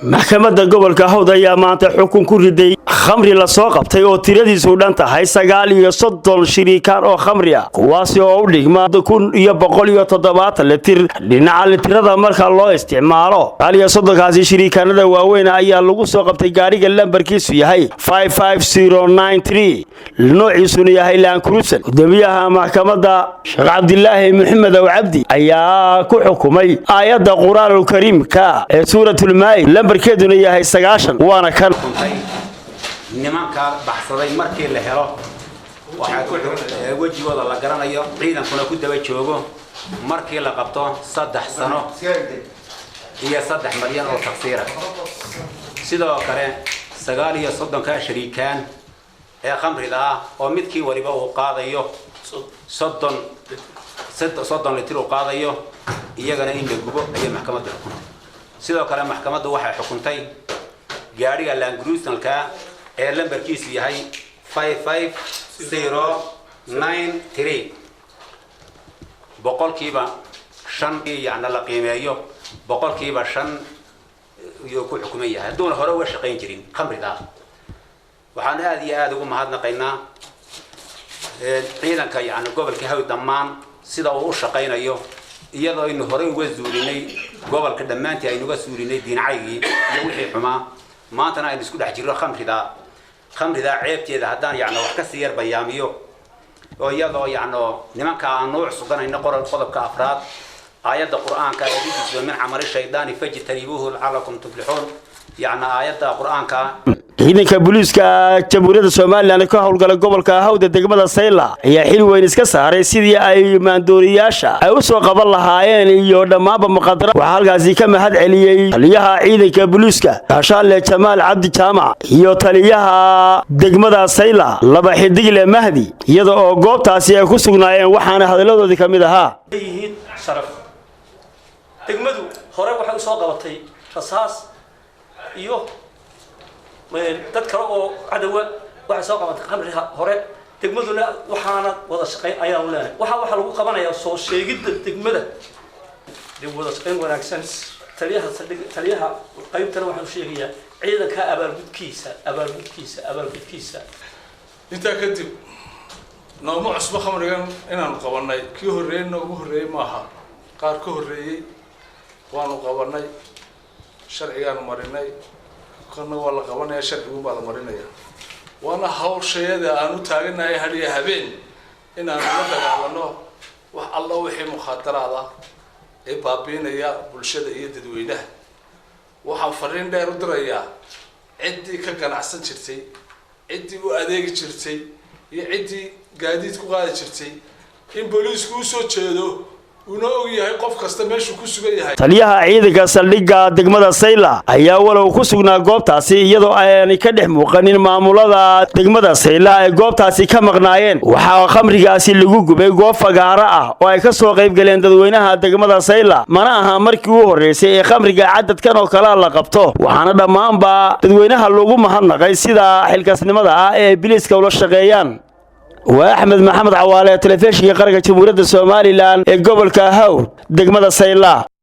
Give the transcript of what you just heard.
maxkamadda gobolka Hawd ayaa maanta xukun ku riday khamri la soo qabtay oo tiradiisu dhan tahay 930 shirikaan oo khamri ah kuwaas oo u dhigma 1170 litir dhinaca litirada marka loo isticmaalo 930 shiriikaanada waaweyn ayaa lagu soo qabtay gaariga lambarkiisu yahay 55093 noociisuna yahay Land Cruiser gudoomiyaha maxkamadda Sheekh Cabdilaahi Maxamed Cabdi ayaa ku xukumay aayadda Quraanul Kariimka ee suuratul Maa'ida barkeeduna yahay 9 waana kan nimanka baxsaday markii la helo waxa ku wajigooda la garanayo ciidankuna ku daba joogo markii la qabto 3 sano iyo 3 milyan oo taqsiira sidoo kale 930 shariikaan ee khamrida ah oo midkii wariba uu qaadayo 30 litir uu qaadayo iyagana in la gubo ay maxkamadda sidoo kale maxkamaddu waxay xukuntay gaariga Land Cruiser-ka ee lambarkiisu yahay 55093 boqolkiiba 5 yaana la qiimeeyo boqolkiiba 5 iyo ku xukumay yahay doon hore uga shaqeyn jirin khamrida waxaan aad iyo aad ugu mahadnaqaynaa ciidanka yaana gobolka Hawd dhammaan sida uu u shaqeynayo iyadoo aynu hore uga zuulinay gobolka dhamaantii aynu uga zuulinay diinacaygi iyo wixii xumaa maantana aynu isku dhex jirro khamrida ceebteeda haddaan yaano wax ka sii yar bayaamiyo oo iyadoo yaano nimanka aan nooc suganayna qodobka afraad aayadda quraanka ee dhigaysa min amri shaydaani fajtanibuhu la'allakum tuflihun yaana aayadda quraanka ciidanka booliiska jamhuuriyadda Soomaaliland ka howlgala gobolka Hawd degmada Sayla ayaa xil weyn iska saaray sidii ay maandooriyaasha ay u soo qaban lahaayeen iyo dhamaanba muqaddara waxa halkaasi ka mahad celiyay taliyaha ciidanka booliiska Shaale Jamaal Cabdi Jaamac iyo taliyaha degmada Sayla laba xidigle Mahdi iyadoo oo goobtaasi ay ku sugnaayeen waxaana hadaladoodii kamid ahaa sharaf degmadu hore waxay u soo qabatay rasaas iyo dad kale oo cadawa waxa soo qabatay khamriga hore degmaduna waxaana wada shaqeyn ayaa leenahay waxa lagu qabanayaa soo sheegidda degmada dib wada shaqeyn wanaagsan taliyaha qaybtana waxaan sheegayaa ciidanka abaalgudkiisa inta kadib nooma cusbo khamrigan inaan qabanay kii horeeyna ugu horeeyay maaha qaar ka horeeyay waanu qabanay sharcigaan marinay kana waa la qabanaya sharcigu baa la marinaya waana hawsheeda aanu taaganahay hadiya habeen inaan la dagaalano wax alla wixii muxaadaraada ee baabiinaya bulshada iyo dadweynaha waxaan fariin dheer u dirayaa cidii ka ganacsan jirtay cidii u adeegi jirtay iyo cidii gaadiid ku qaadi jirtay in booliisku u soo jeedo una og yahay qof kasta meeshu ku sugan yahay taliyaha ciidanka saldhigga degmada Sayla ayaa walow ku sugnaa goobtaasi iyadoo ay ka dhex muuqanin maamulada degmada Sayla ay goobtaasi ka maqnaayeen waxa khamrigaasi lagu gubay goob fagaara ah oo ay ka soo qayb galeen dadweynaha degmada Sayla mana aha markii uu horeysay ee khamriga cadadkan oo kala la qabto waxaana dhamaanba dadweynaha loogu mahadnaqay sida xilkasnimada ah ee biliiska ula shaqeeyaan وأحمد محمد عوالة تلفزيون قرية جمهورية الصوماليلاند الجبل كهور دقمة السيلا